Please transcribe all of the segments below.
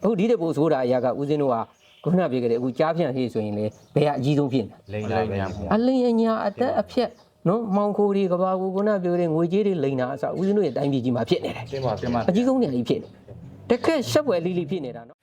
အခုဒီတဲ့ပို့ဆိုတာအရာကဦးစင်းတို့ကခုနပြောခဲ့တဲ့အခုကြားဖြန့်ဟေ့ဆိုရင်လေဘယ်ကအကြီးဆုံးဖြစ်နေ လိမ့်လာပဲ အလင်းအညာအသက်အဖြက်နော်မောင်ခိုးတွေကဘာကိုခုနပြောတဲ့ငွေကြေးတွေလိန်တာအစားဦးစင်းတို့ရဲ့တိုင်းပြည်ကြီးမှာဖြစ်နေတယ် တင်ပါတင်ပါ အကြီးဆုံးနေရာကြီးဖြစ်နေတခက်ရှက်ွယ်လေးလေးဖြစ်နေတာနော်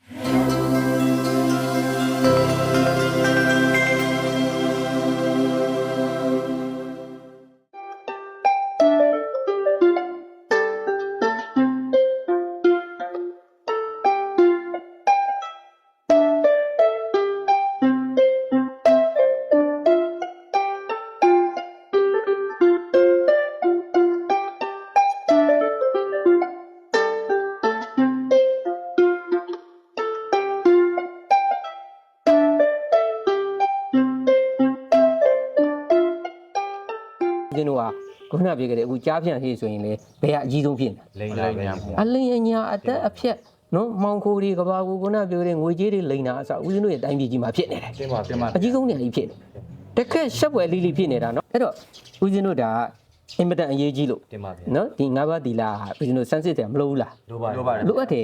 ကျင်းတို့ကခုနပြောခဲ့တဲ့အခုကြားဖြန့်ဟေ့ဆိုရင်လေဘယ်ကအကြီးဆုံးဖြစ်နေ လိမ့်လာပဲ အလင်းအညာအသက်အဖြက်နော်မောင်ခိုးတွေကဘာကိုခုနပြောတဲ့ငွေကြေးတွေလိန်တာအစားဦးစင်းတို့ရဲ့တိုင်းပြည်ကြီးမှာဖြစ်နေတယ် တင်ပါတင်ပါ အကြီးဆုံးနေရာကြီးဖြစ်နေတခက်ရှက်ွယ်လေးလေးဖြစ်နေတာနော်အဲ့တော့ဦးစင်းတို့ဒါအင်မတန်အရေးကြီးလို့ တင်ပါဗျာ နော်ဒီ၅ပါးသီလဦးစင်းတို့စမ်းစစ်တယ်မလို့ဘူးလား လိုပါတယ် လိုအပ်တယ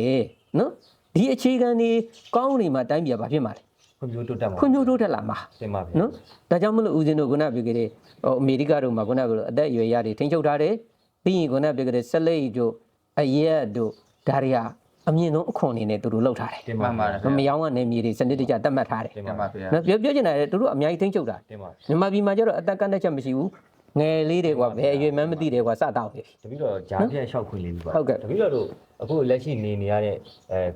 ်နော်ဒီအခြေခံတွေကောင်းနေမှတိုင်းပြည်ဘာဖြစ်မှာလဲ ဖွံ့ဖြိုးတိုးတက်မှာ ဖွံ့ဖြိုးတိုးတက်လာမှာ တင်ပါဗျာ နော်ဒါကြောင့်မလို့ဦးစင်းတို့ခုနပြောခဲ့တဲ့အမေရိကတို့မှာခုနပြောလို့အသက်အရွယ်ရတွေထိန်းချုပ်ထားတယ်ပြီးရင်ခုနပြောခဲ့တဲ့ဆက်လက်တို့အရက်တို့ဒါတွေကအမြင့်ဆုံးအခွန်အနေနဲ့သူတို့လောက်ထားတယ် တင်ပါပါတယ် မယောင်းကနေမြေတွေစနစ်တကျတတ်မှတ်ထားတယ် တင်ပါဗျာ နော်ပြောချင်တာလေသူတို့အများကြီးထိန်းချုပ်တာ တင်ပါ မြန်မာပြည်မှာကျတော့အသက်ကန့်သက်ချက်မရှိဘူးငယ်လေးတွေကွာဘယ်အရွယ်မှန်းမသိတယ်ကွာစတောက်နေပြီ တပည့်တော်ဂျားပြန့်လျှောက်ခွင့်လေးပါ ဟုတ်ကဲ့ တပည့်တော်တို့အခုလက်ရှိနေရတဲ့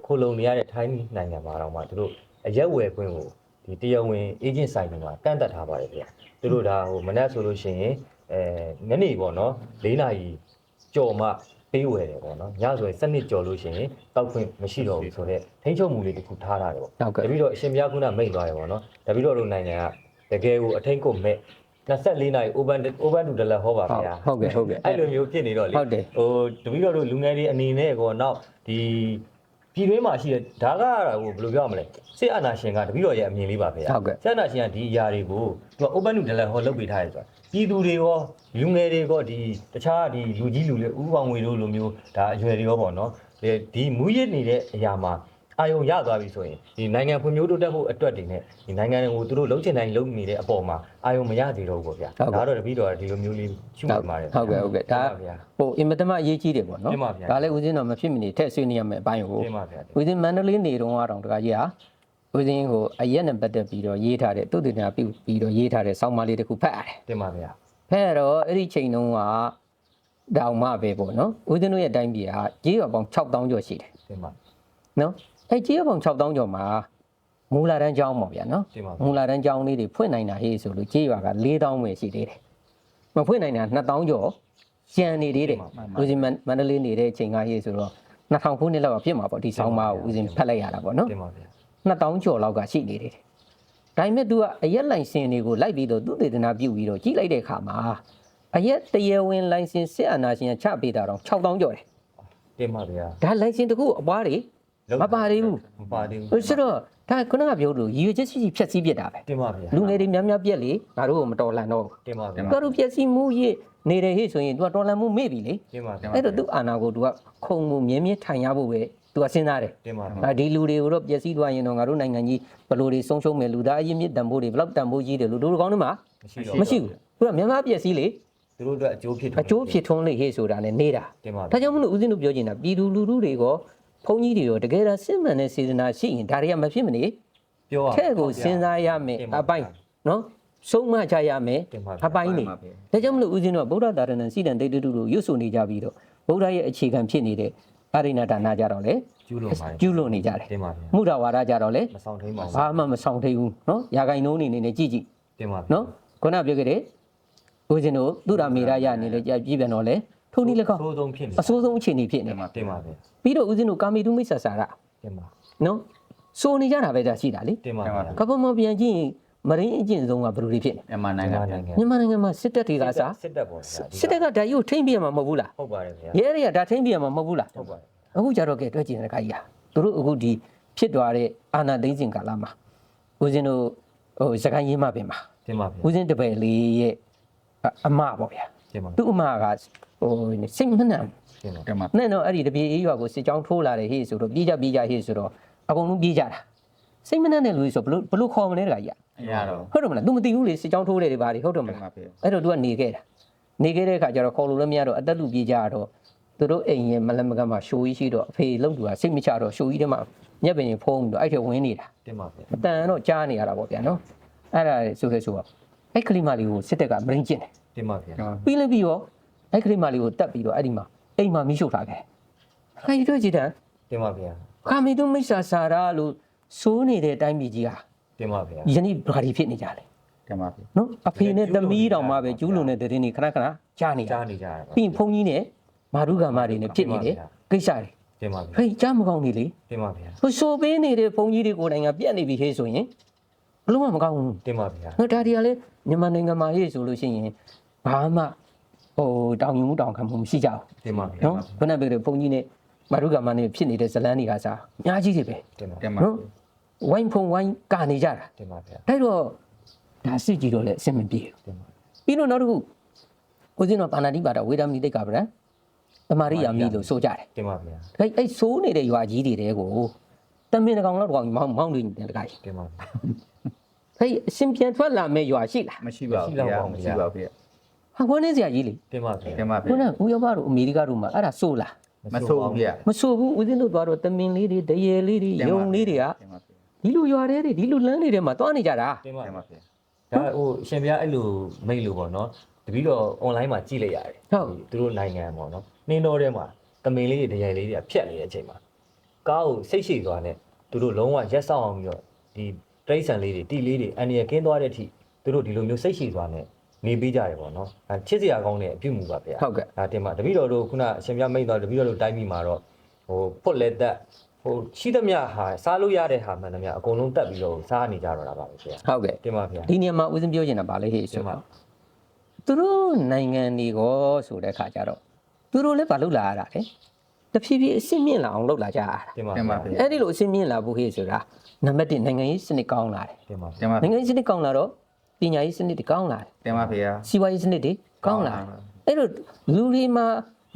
ခိုလုံနေရတဲ့ထိုင်းနိုင်ငံမှာတော့မှသူတို့အရက်ဝယ်ခွင့်ကိုဒီတရားဝင်အေဂျင့်ဆိုင်တွေမှာကန့်သက်ထားပါတယ်ဗျာသူတို့ဒါဟိုမနက်ဆိုလို့ရှိရင်ညနေပေါ့နော်၄နာရီကြော်မှပေးဝယ်တယ်ပေါ့နော်ညဆိုရင်7ကြော်လို့ရှိရင်တောက်ခွင့်မရှိတော့ဘူးဆိုတော့ထိန်းချုပ်မှုလေးတစ်ခုထားတာတယ်ပေါ့ ဟုတ်ကဲ့ တပည့်တော်အရှင်ဘုရားကုနာမိတ်သွားတယ်ပေါ့နော်တပည့်တော်တို့နိုင်ငံကတကယ်ကိုအထိန်ကိုမဲ့24နာရီ open to တလက်ဟောပါဗျာ ဟုတ်ကဲ့ အဲ့လိုမျိုးဖြစ်နေတော့လေ ဟုတ်တယ် ဟိုတပည့်တော်တို့လူငယ်တွေအနေနဲ့ကောနောက်ဒီပြည်တွင်းမှာရှိတဲ့ဒါကဟိုဘယ်လိုပြောရမလဲစစ်အာဏာရှင်ကတပည့်တော်ရဲ့အမြင်လေးပါဗျာ ဟုတ်ကဲ့ စစ်အာဏာရှင်ကဒီຢာတွေကိုသူက open to တလက်ဟောလုပ်ပေးထားတယ်ဆိုတာပြည်သူတွေရောလူငယ်တွေရောဒီတခြားဒီလူကြီးလူလေးဥပပေါင်းငွေတို့လိုမျိုးဒါအရွယ်တွေရောပေါ့နော်ဒီမူရစ်နေတဲ့အရာမှာအာယုံရသွားပြီဆိုရင်ဒီနိုင်ငံဖွံ့ဖြိုးတိုးတက်ဖို့အတွက်တွေနဲ့ဒီနိုင်ငံကိုသူတို့လုံးချင်တိုင်းလုံးနေတဲ့အပေါ်မှာအာယုံမရသေးတော့ဘူးပေါ့ဗျာဒါတော့တပည့်တော်ကဒီလိုမျိုးလေးရှုမှတ်ပါတယ် ဟုတ်ကဲ့ဒါဟိုအင်မတန်မှအရေးကြီးတယ်ပေါ့နော် တင်ပါဗျာ ဒါလည်းဦးစင်းတော့မဖြစ်မနေထည့်ဆွေးနွေးရမယ်အပိုင်းကို တင်ပါဗျာ ဦးစင်းမန္တလေးနေတော့အောင်တကကြီးဟာဦးစင်းကိုအရက်နဲ့ပတ်သက်ပြီးတော့ရေးထားတဲ့သူတည်နာပြုပြီးတော့ရေးထားတဲ့စောင်းမလေးတစ်ခုဖတ်ရတယ် တင်ပါဗျာ ဖဲတော့အဲ့ဒီချိန်တုန်းကတောင်မှပဲပေါ့နော်ဦးဇင်းတို့ရဲ့တိုင်းပြည်ကကြေးရွာပေါင်း6000ကျော်ရှိတယ် တင်ပါ နော်အဲ့ကြေးရွာပေါင်း6000ကျော်မှာမူလာတန်းကျောင်းပေါ့ဗျာနော် တင်ပါ မူလာတန်းကျောင်းလေးတွေဖွင့်နိုင်တာဟေ့ဆိုလို့ကြေးရွာက4000ပဲရှိသေးတယ်မဖွင့်နိုင်တာ2000ကျော်ကျန်နေသေးတယ်ဦးဇင်းမန္တလေးနေတဲ့အချိန်ကဟေ့ဆိုတော့2000ခုနှစ်လောက်ကဖြစ်မှာပေါ့ဒီဆောင်းပါးကိုဦးဇင်းဖတ်လိုက်ရတာပေါ့နော် တင်ပါဗျာ 2000ကျော်လောက်ကရှိနေသေးတယ်ဒါပေမဲ့ तू ကအရက်လိုင်စင်တွေကိုလိုက်ပြီးတော့သူတေသနာပြုပြီးတော့ကြီးလိုက်တဲ့အခါမှာအရက်တရားဝင်လိုင်စင်စစ်အာဏာရှင်ချပေးတာတော့6000ကျော်တယ် တင်ပါဗျာ ဒါလိုင်စင်တစ်ခုအပွားတွေမပါသေးဘူး မပါသေး ဆို ဘူး တော့ဒါခုနကပြောလို့ရည်ရွယ်ချက်ရှိဖြတ်စည်းပြစ်တာပဲ တင်ပါဗျာ လူငယ်တွေများများပြက်လေငါတို့ကမတော်လန်တော့ဘူး တင်ပါဗျာ သူတို့ဖြက်စီးမှုရနေတယ်ဟေ့ဆိုရင် तू ကတော်လန်မှုမေ့ပြီလေ တင်ပါဗျာ အဲ့တော့ तू အာဏာကို तू ကခုံမှုမြဲမြဲထိုင်ရဖို့ပဲ तू ကစဉ်းစားတယ် တင်ပါဗျာ ဒါဒီလူတွေကိုတော့ပျက်စီးသွားရင်တော့ငါတို့နိုင်ငံကြီးဘယ်လိုတွေဆုံးရှုံးမယ်လူသားအရင်မြစ်တန်ဖိုးတွေဘယ်လောက်တန်ဖိုးကြီးတယ်လူတို့ကောင်းတွေမှာ မရှိတော့ မရှိဘူးသူကမြန်မာပျက်စီးလေ သူတို့အတွက်အကျိုးဖြစ် အကျိုးဖြစ်ထွန်းလေဟေ့ဆိုတာနဲ့နေတာ တင်ပါ ဒါကြောင့်မလို့ဦးဇင်းတို့ပြောချင်တာပြည်သူလူထုတွေကဘုန်းကြီးတွေရောတကယ်တော့စစ်မှန်တဲ့စေတနာရှိရင်ဒါတွေကမဖြစ်မနေ ပြောရ ထဲ့ကိုစဉ်းစားရမယ်အပိုင်းနော်ဆုံးမချရမယ် တင်ပါ အပိုင်းနေဒါကြောင့်မလို့ဦးဇင်းတို့ကဗုဒ္ဓသာရဏံစီတံဒိဋ္ဌိတုလို့ရွတ်ဆိုနေကြပြီးတော့ဗုဒ္ဓရဲ့အခြေခံဖြစ်နေတဲ့အာရိဏဒါနကြတော့လေ ကျူးလွန်ပါတယ် ကျူးလွန်နေကြတယ် တင်ပါဗျာ မုဒ္ဒဝါဒကြတော့လေ မဆောင်ထိန်ပါဘူး ဘာမှမဆောင်သေးဘူးเนาะရာဂိုင်နှုံးနေနဲ့ကြည့်ကြည့် တင်ပါ เนาะခုနပြောခဲ့တဲ့ဦးဇင်းတို့သူရမေရရနေလေကြပြပြန်တော့လေထုံနည်းလည်းကောင်း အဆိုးဆုံးဖြစ်နေ အဆိုးဆုံးအခြေအနေဖြစ်နေမှာ တင်ပါဗျာ ပြီးတော့ဦးဇင်းတို့ကာမီတုမိတ်ဆာစာရ တင်ပါ เนาะစိုးနေကြတာပဲဒါရှိတာလေ တင်ပါဗျာ ကပ္ပမပြန်ကြည့်ရင်မရင်းအကျင့်ဆုံးကဘယ်လိုတွေဖြစ်နေ မြန်မာနိုင်ငံပြန် မြန်မာနိုင်ငံမှာစစ်တပ်တွေကစား စစ်တပ်ပေါ့ဗျာ စစ်တပ်ကဓာတ်ရုပ်ထိမ့်ပြရမှာမဟုတ်ဘူးလား ဟုတ်ပါတယ်ဗျာ ရဲတွေကဓာတ်ထိမ့်ပြရမှာမဟုတ်ဘူးလား ဟုတ်ပါတယ် အခုကြတော့ကဲတွဲကြည့်နေတဲ့ခါကြီးဟာသူတို့အခုဒီဖြစ်သွားတဲ့အာဏာသိမ်းစဉ်ကာလမှာဦးဇင်းတို့ဟိုစကိုင်းရင်းမပင်မှာ တင်ပါဗျာ ဦးဇင်းတပည့်လေးရဲ့အမပေါ့ဗျာ တင်ပါ သူ့အမကဟိုစိတ်မနှံ တင်ပါ ကမှ နဲ့တော့အဲ့ဒီတပြေးအေးရွာကိုစစ်ကြောင်းထိုးလာတယ်ဟေ့ဆိုတော့ပြေးကြဟေ့ဆိုတော့ အကုန်လုံးပြေးကြတာစိတ်မနှက်နဲ့လူဆိုဘလို့ခေါ်မလဲတခါကြီး ရတော့ ဟုတ်တယ်မလား तू မသိဘူးလေစစ်ကြောင်းထိုးတယ်တွေဘာတွေဟုတ်တယ်မလားအဲ့တော့ तू ကနေခဲ့တာနေခဲ့တဲ့အခါကျတော့ခေါ်လို့လည်းမရတော့အသက်လူပြေးကြတော့သူတို့အိမ်ရဲ့မလမကမှာရှိုးကြီးရှိတော့အဖေလုံသူကစိတ်မချတော့ရှိုးကြီးထဲမှာညက်ပင်ဖုံးပြီးတော့အဲ့ထဲဝင်နေတာ တင်ပါဗျာ အတန်တော့ကြားနေရတာပေါ့ဗျာနော်အဲ့ဒါဆိုတဲ့ဆိုတော့အဲ့ကလေးမလေးကိုစစ်တပ်ကမရင်းကျင်တယ် တင်ပါဗျာ ပြီးလည်းပြီးရောအဲ့ကလေးမလေးကိုတက်ပြီးတော့အဲ့ဒီမှာအိမ်မှာမိရှုပ်ထားခဲ့ခိုင်တွေ့ကြည့်တယ် တင်ပါဗျာ ခါမီတို့မိစ္ဆာစာရာလို့စိုးနေတဲ့အတိုင်းပြည်ကြီးဟာ တင်ပါဗျာ ယနေ့ဘာတွေဖြစ်နေကြလဲ တင်ပါပြီ နော်အဖေနဲ့သမီးတောင်မှပဲကျူးလွန်တဲ့တဲ့င်းတွေခဏခဏကြားနေ ကြားနေကြတာ ပြီးဖုန်းကြီးနဲ့မာရုကမာတွေနဲ့ဖြစ်နေတယ်ကိစ္စတွေ တင်ပါဗျာ ဟေးကြားမကောင်းနေလေ တင်ပါဗျာ ဟိုဆိုပေးနေတဲ့ဘုန်းကြီးတွေကိုယ်တိုင်ကပြက်နေပြီဟေးဆိုရင်ဘလို့မှမကောင်းဘူး တင်ပါဗျာ နော်ဒါတွေကလည်းမြန်မာနိုင်ငံမှာရေးဆိုလို့ရှိရင်ဘာမှဟိုတောင်ယူမှုတောင်ခံမှုမရှိကြဘူး တင်ပါဗျာ နော်ခုနကပြောတဲ့ဘုန်းကြီးနဲ့မာရုကမာနဲ့ဖြစ်နေတဲ့ဇလန်းတွေကစားအများကြီးတွေပဲ တင်ပါ တင်ပါ နော်ဝိုင်းဖုံဝိုင်းကနေကြတာ တင်ပါဗျာ အဲ့တော့ဒါစစ်ကြည့်တော့လည်းအဆင်မပြေဘူး တင်ပါ ပြီးတော့နောက်တစ်ခုဦးဇင်းတော်ပါဏာတိပါဒဝေဒမဏိတိတ်ကဗရံတမာရိယာမိလို့ဆိုကြတယ် တင်ပါဗျာ အဲ့ဆိုးနေတဲ့ရွာကြီးတွေတဲကိုတမင်တကောင်လောက်တော့မောင်းနေတယ်တခါကြီး တင်ပါဗျာ အဲ့အရှင်ပြန်ထွက်လာမဲ့ရွာရှိလား မရှိပါဘူးဗျာမရှိပါဘူးဗျာ ဟာခေါင်းနေစရာကြီးလေ တင်ပါဗျာ တင်ပါဗျာ ခုနကဦးရောဘတို့အမေရိကတို့မှာအဲ့ဒါဆိုးလား မဆိုးဘူးဗျာ မဆိုးဘူးဦးဇင်းတို့သွားတော့တမင်လေးတွေတရေလေးတွေယုံလေးတွေက တင်ပါဗျာ ဒီလိုရွာတွေဒီလိုလမ်းတွေထဲမှာသွားနေကြတာ တင်ပါ တင် ဗျာ ပါဗျာ ဒါဟိုရှင်ဗျာအဲ့လိုမိတ်လို့ပေါ့နော်တပီတော့ online မှာကြည့်လိုက်ရတယ်သူတို့နိုင်ငံပေါ့နော်နှင်းတော်ထဲမှာတမင်လေးတွေတရိုင်လေးတွေကဖြတ်နေတဲ့အချိန်မှာကားကိုစိတ်ရှိသွားနဲ့သူတို့လုံးဝရက်ဆောင်အောင်ပြီးတော့ဒီတရိတ်ဆန်လေးတွေတီလေးတွေအန်ရကင်းသွားတဲ့အထိသူတို့ဒီလိုမျိုးစိတ်ရှိသွားနဲ့နေပေးကြတယ်ပေါ့နော်အဲချစ်စရာကောင်းတဲ့အပြုမှုပါဗျာ ဟုတ်ကဲ့ ဒါတင်ပါတပီတော်တို့ခုနအရှင်ဗျာမိတ်သွားတပီတော်တို့တိုင်းပြည်မှာတော့ဟိုဖွတ်လက်သက်ဟိုရှိသမျှဟာစားလို့ရတဲ့ဟာမှန်သမျှအကုန်လုံးတက်ပြီးတော့စားနေကြတော့တာပါပဲဗျာ ဟုတ်ကဲ့ တင်ပါဗျာ ဒီနေရာမှာဦးဇင်းပြောချင်တာဗာလေဟေ့ဆိုတော့သူတို့နိုင်ငံတွေကိုဆိုတဲ့ခါကျတော့သူတို့လည်းဗာလုပ်လာရတာလေတဖြည်းဖြည်းအစ်စ်မြင့်လာအောင်လုပ်လာကြရတာ တင်ပါ တင်ပါ ဗျာ ဗျာ အဲ့ဒီလိုအစ်စ်မြင့်လာဖို့ဟေ့ဆိုတာနံပါတ်1နိုင်ငံရေးစနစ်ကောင်းလာတယ် တင်ပါ တင်ပါ နိုင်ငံရေးစနစ်ကောင်းလာတော့ပညာရေးစနစ်တွေကောင်းလာတယ် တင်ပါဗျာ စီးပွားရေးစနစ်တွေကောင်းလာတယ်အဲ့တော့လူတွေမှာ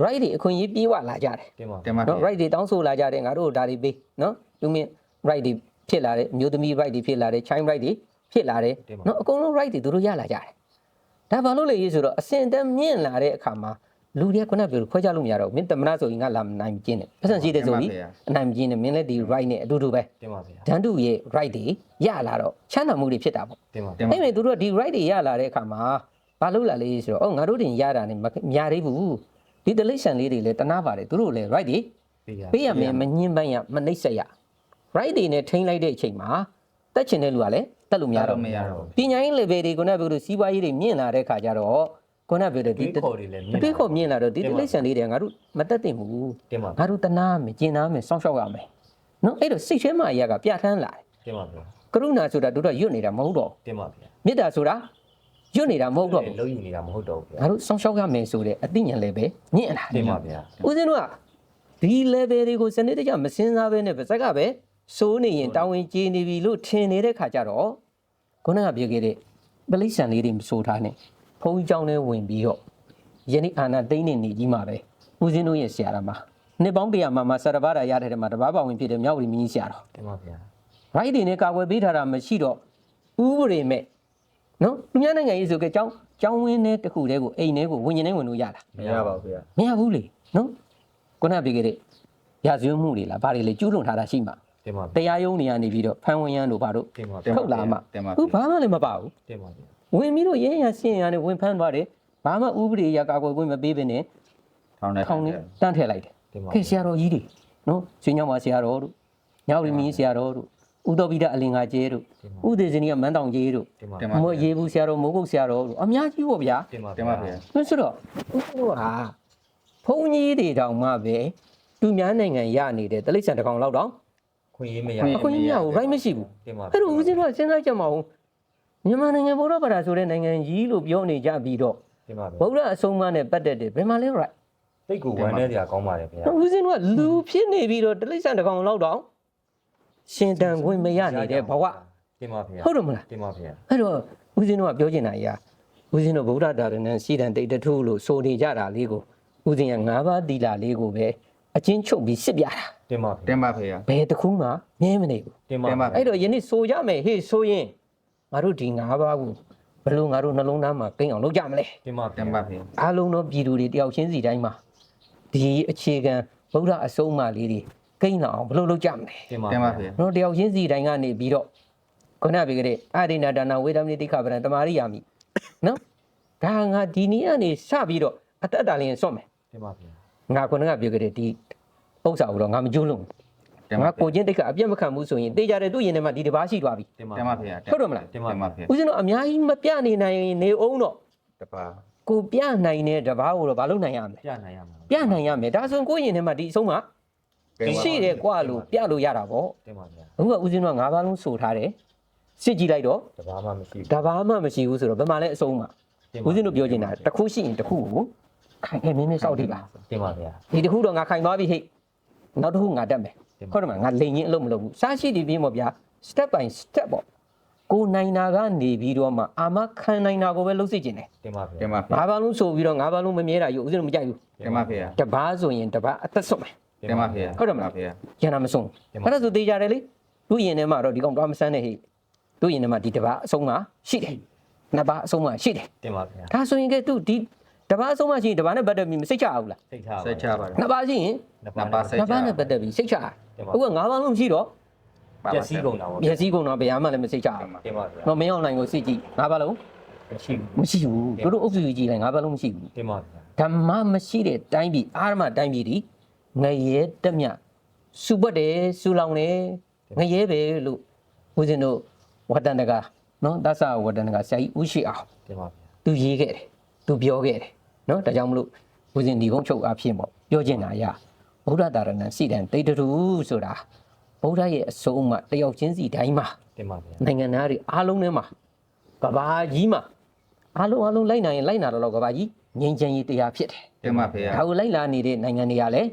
right တွေအခွင့်အရေးပြေးဝလာကြတယ် တင်ပါ တင်ပါ နော် ဗျာ right တွေတောင်းဆိုလာကြတယ်ငါတို့ဒါတွေပေးနော်လူမြင့် right တွေဖြစ်လာတယ်အမျိုးသမီး right တွေဖြစ်လာတယ် child right တွေဖြစ်လာတယ်နော်အကုန်လုံး right တွေသူတို့ရလာကြတယ်ဒါဘာလို့လဲရေးဆိုတော့အစင်တန်းမြင့်လာတဲ့အခါမှာလူတွေကခုနကပြောခွဲခြားလို့မရတော့ဘူးမင်းတမနာဆိုရင်ငါလာနိုင်မကျင်းတယ်ပတ်စံရှိတဲ့ဆိုပြီးအနိုင်မကျင်းတယ်မင်းလည်းဒီ right နဲ့အတူတူပဲ တင်ပါဗျာ ဒန်းတူရဲ့ right တွေရလာတော့ချမ်းသာမှုတွေဖြစ်တာပေါ့ တင်ပါ တင်ပါ အဲ့မဲ့သူတို့ကဒီ right တွေရလာတဲ့အခါမှာဘာလို့လာလဲဆိုတော့ငါတို့တင်ရတာနဲ့မရသေးဘူးဒီတလိဆန်လေးတွေလည်းတနာပါတယ်သူတို့လည်း right တွေ ပေးရ ပေးရမယ်မညှင်းပန်းရမနှိပ်စက်ရ right တွေနဲ့ထိန်းလိုက်တဲ့အချိန်မှာတက်ချင်တဲ့လူကလည်းတက်လို့မရတော့ မ ဘူး ရတော့ ပညာရေး level တွေကနပြောလို့စီးပွားရေးတွေမြင့်လာတဲ့ခါကျတော့ခုနပြောတဲ့ဒီ ဒီခေါ်တွေလည်းမြင် တွေးခေါ်မြင့်လာတော့ဒီတလိဆန်လေးတွေငါတို့မတက်တင်ဘူး တင်ပါ ငါတို့တနာမယ်ကျင်နာမယ်စောင့်ရှောက်ရမယ်နော်အဲ့တော့စိတ်ထဲမှာအရာကပြဋ္ဌာန်းလာတယ် တင်ပါဗျာ ကရုဏာဆိုတာတို့တော့ရွတ်နေတာမဟုတ်တော့ တင်ပါဗျာ မေတ္တာဆိုတာရွတ်နေတာမဟုတ်တော့ဘူး လုံးယူနေတာမဟုတ်တော့ဘူးဗျာ ငါတို့စောင့်ရှောက်ရမယ်ဆိုတဲ့အသိဉာဏ်လည်းပဲမြင့်လာ တင်ပါဗျာ ဦးဇင်းတို့ကဒီ level တွေကိုစနစ်တကျမစင်းစားဘဲနဲ့ပါဇက်ကပဲစိုးနေရင်တောင်းဝင်ကြေနေပြီလို့ထင်နေတဲ့ခါကျတော့ခုနကပြောခဲ့တဲ့ပလိษံလေးတွေမစိုးထားနဲ့ဘုန်းကြီးเจ้าနဲ့ဝင်ပြီးတော့ယနေ့အာနာသိမ့်နေနေကြီးမှာပဲဦးဇင်းတို့ရဲ့ဆရာတော်မှာနှစ်ပေါင်း100မှာဆရဘာရာရတဲ့ထဲမှာတပါးပါဝင်ဖြစ်တဲ့မြောက်ဝတီမင်းကြီးဆရာတော် တင်ပါဗျာ right တွေနဲ့ကာကွယ်ပေးထားတာမရှိတော့ဥပဒေမဲ့နော်လူများနိုင်ငံရေးဆိုကြကျောင်းဝင်းတဲ့တခုတည်းကိုအိမ်ထဲကိုဝင်ရင်နဲ့ဝင်လို့ရတာ မရပါဘူးဗျာ မရဘူးလေနော်ခုနပြောခဲ့တဲ့ရာဇဝတ်မှုတွေလားဘာတွေလဲကျူးလွန်ထားတာရှိမှာ တင်ပါ တရားရုံးတွေကနေပြီးတော့ဖမ်းဝရမ်းတို့ဘာတို့ တင်ပါ ထုတ်လာမှ တင်ပါ အခုဘာမှလည်းမပါဘူး တင်ပါဗျာ ဝင်ပြီးတော့ရဲရရှင်းရနဲ့ဝင်ဖမ်းသွားတယ်ဘာမှဥပဒေအရကာကွယ်ခွင့်မပေးဘဲနဲ့ ထောင်းနေ ထောင်နဲ့တန်းထည့်လိုက်တယ် တင်ပါ ခေဆရာတော်ကြီးတွေနော်ရွှေညောင်းပါဆရာတော်တို့ညောင်ရီမင်းဆရာတော်တို့ဥတော်ပိဒအလင်္ကာကျဲတို့ဥဒေဇနီကမန်းတောင်ကျဲတို့ တင်ပါ တင်ပါ မောရေဘူးဆရာတော်မိုးကုတ်ဆရာတော်တို့အများကြီးပေါ့ဗျာ တင်ပါ တင်ပါဗျာ ဆိုတော့ဦးတို့ဟာဘုန်းကြီးတွေတောင်မှပဲသူများနိုင်ငံရနေတဲ့တလိษံတစ်ကောင်လောက်တောင် ခွင့်ရေးမရ အခွင့်အရေးမရဘူး right မရှိဘူး တင်ပါ အဲ့တော့ဦးဇင်းတို့ကစဉ်းစားကြမအောင်မြန်မာနိုင်ငံဗုဒ္ဓဘာသာဆိုတဲ့နိုင်ငံကြီးလို့ပြောနေကြပြီးတော့ တင်ပါဗျာ ဗုဒ္ဓအဆုံးအမနဲ့ပတ်သက်တယ်ဘယ်မှာလဲ right စိတ်ကိုဝမ်းနေကြကောင်းပါတယ်ဗျာ ဦးဇင်းတို့ကလူဖြစ်နေပြီးတော့တလိษံတစ်ကောင်လောက်တောင်ရှင်တန်ခွင့်မရနေတဲ့ဘဝ တင်ပါဗျာ ဟုတ်တယ်မလား တင်ပါဗျာ အဲ့တော့ဦးဇင်းတို့ကပြောချင်တာကြီးကဦးဇင်းတို့ဗုဒ္ဓဒါရဏံစီတံတိတ်တထုလို့ဆိုနေကြတာလေးကိုဦးဇင်းက၅ပါးသီလလေးကိုပဲ အချင်းချုပ်ပြီးစစ်ပြတာ တင်ပါ တင်ပါဖေရ ဘယ်တစ်ခုမှမြဲမနေဘူး တင်ပါ အဲ့တော့ယနေ့ဆိုကြမယ်ဟေးဆိုရင်ငါတို့ဒီ၅ပါးကိုဘယ်လိုငါတို့နှလုံးသားမှာကိန်းအောင်လုပ်ကြမလဲ တင်ပါ တင်ပါဖေ အားလုံးသောပြည်သူတွေတယောက်ချင်းစီတိုင်းမှာဒီအခြေခံဗုဒ္ဓအဆုံးအမလေးတွေကိန်းအောင်ဘယ်လိုလုပ်ကြမလဲ တင်ပါ တင်ပါဖေ နော်တယောက်ချင်းစီတိုင်းကနေပြီးတော့ခုနပြောခဲ့တဲ့အာရိဏဒါနဝေဒမနိတိခဗရံတမာရိယာမိနော်ဒါငါဒီနေ့ကနေစပြီးတော့အတ္တတာလင်းစွန့်မယ် တင်ပါ ငါခုနကပြောခဲ့တဲ့ဒီဥစ္စာကိုတော့ငါမကျိုးလုံး တင် ငါ ပါ ကိုချင်းတိတ်ကအပြတ်မခံဘူးဆိုရင်တေးကြတဲ့သူ့ရင်ထဲမှာဒီတစ်ပါးရှိသွားပြီ တင်ပါ တင်ပါဖေရ ဟုတ်တယ်မလား တင်ပါ တင်ပါဖေ ဦးဇင်းတို့အများကြီးမပြနေနိုင်နေအောင်တော့ တပါ ကိုပြနိုင်တဲ့တစ်ပါးကိုတော့ဘာလုပ်နိုင်ရမလဲ ပြနိုင်ရမှာ ပြနိုင်ရမယ်ဒါဆိုရင်ကိုယ့်ရင်ထဲမှာဒီအဆုံးမှာရှိတယ်ကွာလို့ပြလို့ရတာပေါ့ တင်ပါဗျာ အခုကဦးဇင်းတို့က၅ပါးလုံးဆိုထားတယ်စစ်ကြည့်လိုက်တော့ တဘာမှမရှိ တဘာမှမရှိဘူးဆိုတော့ဘယ်မှာလဲအဆုံးမှာဦးဇင်းတို့ပြောချင်တာတစ်ခုရှိရင်တစ်ခုကိုခိုင်ခိုင်မြင်းမြင်းစောက်တိပါ တင်ပါဗျာ ဒီတစ်ခုတော့ငါခိုင်သွားပြီဟဲ့နောက်တစ်ခုငါတက်မယ်ဟုတ်တယ်မလားငါလိန်ရင်အလုပ်မလုပ်ဘူးစားရှိတည်ပြီးမို့ဗျာ step by step ပေါ့ကိုနိုင်တာကနေပြီးတော့မှအာမခံနိုင်တာကိုပဲလုပ်စိတ်ကျင်တယ် တင်ပါဗျာ တင်ပါဖေ ငါးပါးလုံးဆိုပြီးတော့ငါးပါးလုံးမမြဲတာယူဦးဇင်းတို့မကြိုက်ဘူး တင်ပါဖေရ တပါးဆိုရင်တပါးအသက်ဆုံးမယ် တင်ပါဖေရ ဟုတ်တယ်မလား ဖေရ ကျန်တာမဆုံးအဲ့ဒါဆိုသေးကြတယ်လေသူ့ရင်ထဲမှာတော့ဒီကောင်တော့မဆန်းနဲ့ဟဲ့သူ့ရင်ထဲမှာဒီတပါးအဆုံးမှာရှိတယ်နှစ်ပါးအဆုံးမှာရှိတယ် တင်ပါဗျာ ဒါဆိုရင်ကဲသူဒီတပါးအဆုံးမှာရှိရင်တပါးနဲ့ပတ်သက်ပြီးမစိတ်ချအောင်လား စိတ်ထား စိတ်ချပါတယ် နှစ်ပါးရှိရင် နှစ်ပါ နှစ်ပါးနဲ့ပတ်သက်ပြီးစိတ်ချအခုကငါးပါးလုံးရှိတော့ ပျက်စီးကုန်တာပေါ့ မျက်စိကုန်တော့ဘယ်မှလည်းမစိတ်ချအောင် တင်ပါဗျာ တော့မင်းအောင်လိုင်းကိုစစ်ကြည့်ငါးပါးလုံး မရှိဘူး မရှိဘူးတို့အုပ်စုကြီးကြည့်လိုက်ငါးပါးလုံးမရှိဘူး တင်ပါဗျာ ဓမ္မမရှိတဲ့တိုင်းပြည်အာရမတိုင်းပြည်ဒီငရဲတက်မြစူပတ်တယ်စူလောင်တယ်ငရဲပဲလို့ဦးဇင်းတို့ဝတ္တန်တကနော်သစ္စာဝတ္တန်တကဆရာကြီးဦးရှိအောင် တင်ပါဗျာ သူရေးခဲ့တယ်သူပြောခဲ့တယ်နော်ဒါကြောင့်မလို့ဦးဇင်းဒီကုန်းချုပ်အဖြစ်ပေါ့ပြောချင်တာအရာဗုဒ္ဓတာရဏံစိတံတိတ်တူဆိုတာဗုဒ္ဓရဲ့အဆုံးအမတယောက်ချင်းစီတိုင်းမှာ တင်ပါဗျာ နိုင်ငံသားတွေအားလုံးထဲမှာကဘာကြီးမှာအားလုံးလိုက်နိုင်ရင်လိုက်နာတော့ကဘာကြီးငြိမ်းချမ်းရေးတရားဖြစ်တယ် တင်ပါဖေရ ဒါကိုလိုက်လာနေတဲ့နိုင်ငံတွေကလည်း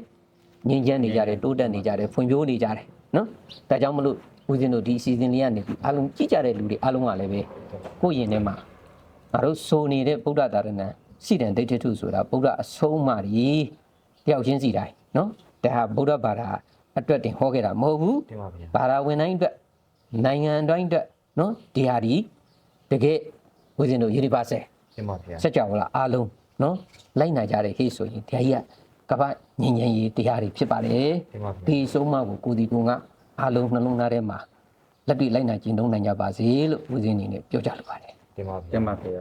ငြိမ်းချမ်းနေကြတယ်တိုးတက်နေကြတယ်ဖွံ့ဖြိုးနေကြတယ်နော်ဒါကြောင့်မလို့ဦးဇင်းတို့ဒီအစီအစဉ်လေးကနေပြီးအားလုံးကြည့်ကြတဲ့လူတွေအားလုံးကလည်းပဲကိုယ့်ရင်ထဲမှာငါတို့ဆိုနေတဲ့ဗုဒ္ဓသာရဏံစိတံဒိဋ္ဌိထုဆိုတာဗုဒ္ဓအဆုံးအမကြီးတယောက်ချင်းစီတိုင်းနော်ဒါဟာဗုဒ္ဓဘာသာအတွက်တင်ဟောခဲ့တာမဟုတ်ဘူး တင်ပါဗျာ ဘာသာဝင်တိုင်းအတွက်နိုင်ငံတိုင်းအတွက်နော်ဒီဟာဒီတကယ်ဦးဇင်းတို့ universal တင်ပါဗျာ စัจ java လာအားလုံးနော်လိုက်နိုင်ကြတဲ့ဟေ့ဆိုရင်ဒီဟာကြီးကကပ္ပငြိမ်းချမ်းရေးတရားတွေဖြစ်ပါတယ် တင်ပါဗျာ ဒီဆုံးမကိုကိုဒီကုံကအားလုံးနှလုံးသားထဲမှာလက်တွေ့လိုက်နိုင်ကျင့်သုံးနိုင်ကြပါစေလို့ဦးဇင်းအနေနဲ့ပြောကြလိုပါတယ် တင်ပါဗျာ တင်ပါဖေရ